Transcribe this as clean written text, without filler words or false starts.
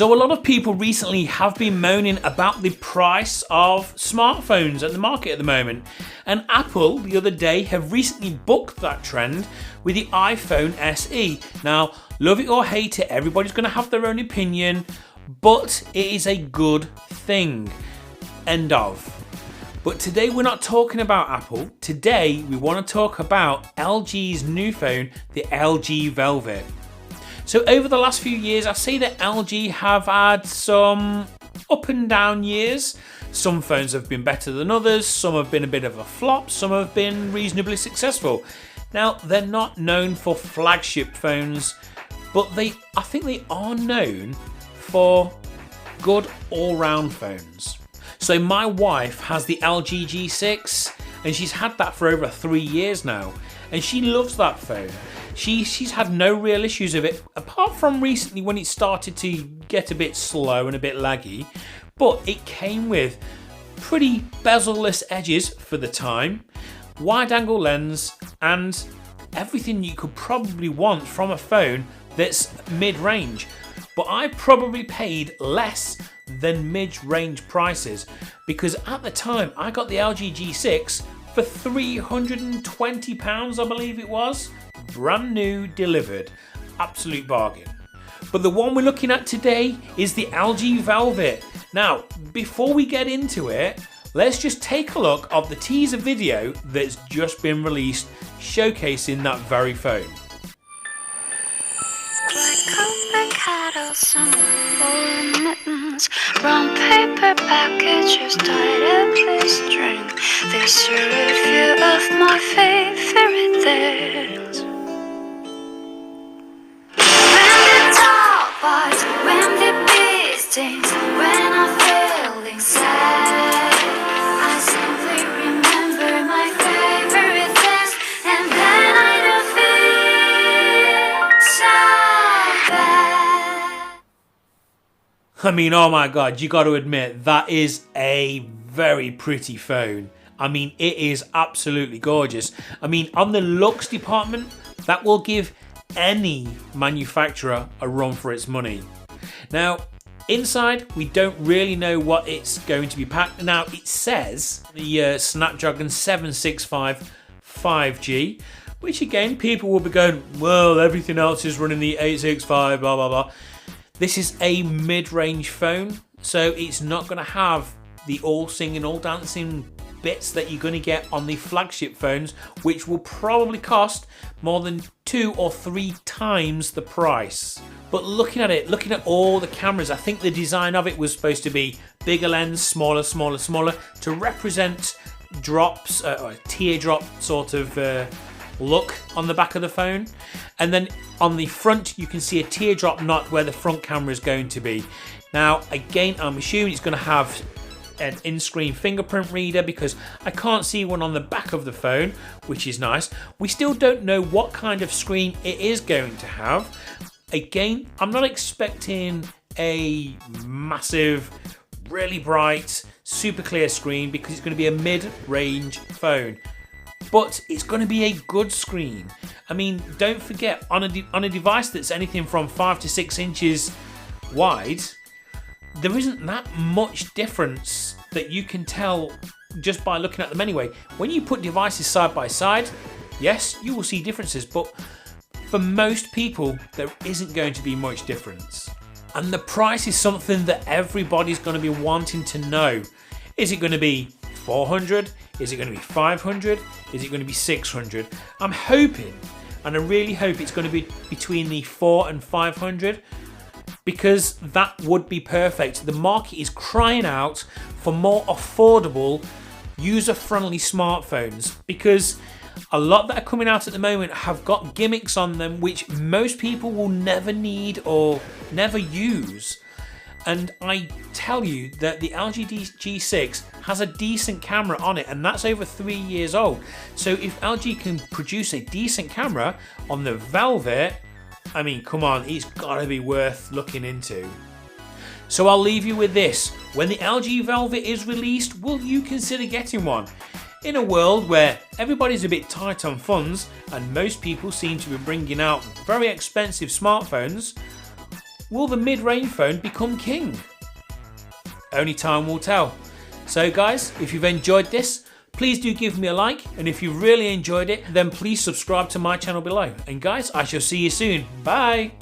So a lot of people recently have been moaning about the price of smartphones at the market at the moment. And Apple the other day have recently bucked that trend with the iPhone SE. Now, love it or hate it, everybody's going to have their own opinion, but it is a good thing. End of. But today we're not talking about Apple. Today we want to talk about LG's new phone, the LG Velvet. So over the last few years, I say that LG have had some up and down years. Some phones have been better than others, some have been a bit of a flop, some have been reasonably successful. Now, they're not known for flagship phones, but I think they are known for good all-round phones. So my wife has the LG G6 and she's had that for over 3 years now, and she loves that phone. She's had no real issues with it, apart from recently when it started to get a bit slow and a bit laggy, but it came with pretty bezel-less edges for the time, wide-angle lens, and everything you could probably want from a phone that's mid-range. But I probably paid less than mid-range prices, because at the time I got the LG G6 for £320, I believe it was. Brand new, delivered. Absolute bargain. But the one we're looking at today is the LG Velvet. Now, before we get into it, let's just take a look at the teaser video that's just been released showcasing that very phone. Cattle, some woolen mittens, brown paper packages tied up with string. There's a review of my favorite things. When the top bites, when the bee stings, when I'm feeling sad, I simply remember my favorite things, and then I don't feel sad. I mean, oh my god, you got to admit, that is a very pretty phone. I mean, it is absolutely gorgeous. I mean, on the looks department, that will give any manufacturer a run for its money. Now, inside, we don't really know what it's going to be packed. Now, it says the Snapdragon 765 5G, which again, people will be going, well, everything else is running the 865, blah, blah, blah. This is a mid-range phone, so it's not going to have the all singing, all dancing bits that you're going to get on the flagship phones, which will probably cost more than 2 or 3 times the price. But looking at it, looking at all the cameras, I think the design of it was supposed to be bigger lens, smaller, smaller, smaller, to represent drops, or a teardrop sort of look on the back of the phone. And then on the front you can see a teardrop knot where the front camera is going to be. Now again, I'm assuming it's going to have an in-screen fingerprint reader, because I can't see one on the back of the phone, which is nice. We still don't know what kind of screen it is going to have. Again, I'm not expecting a massive, really bright, super clear screen, because it's going to be a mid-range phone. But it's going to be a good screen. I mean, don't forget, on a device that's anything from 5 to 6 inches wide, there isn't that much difference that you can tell just by looking at them anyway. When you put devices side by side, yes, you will see differences, but for most people, there isn't going to be much difference. And the price is something that everybody's going to be wanting to know. Is it going to be 400? Is it going to be 500? Is it going to be 600? I'm hoping, and I really hope it's going to be between the 400 and 500, because that would be perfect. The market is crying out for more affordable, user-friendly smartphones, because a lot that are coming out at the moment have got gimmicks on them which most people will never need or never use. And I tell you that the LG G6 has a decent camera on it, and that's over 3 years old. So if LG can produce a decent camera on the Velvet, I mean, come on, it's got to be worth looking into. So I'll leave you with this. When the LG Velvet is released, will you consider getting one? In a world where everybody's a bit tight on funds and most people seem to be bringing out very expensive smartphones, will the mid-range phone become king? Only time will tell. So guys, if you've enjoyed this, please do give me a like, and if you really enjoyed it, then please subscribe to my channel below. And guys, I shall see you soon. Bye!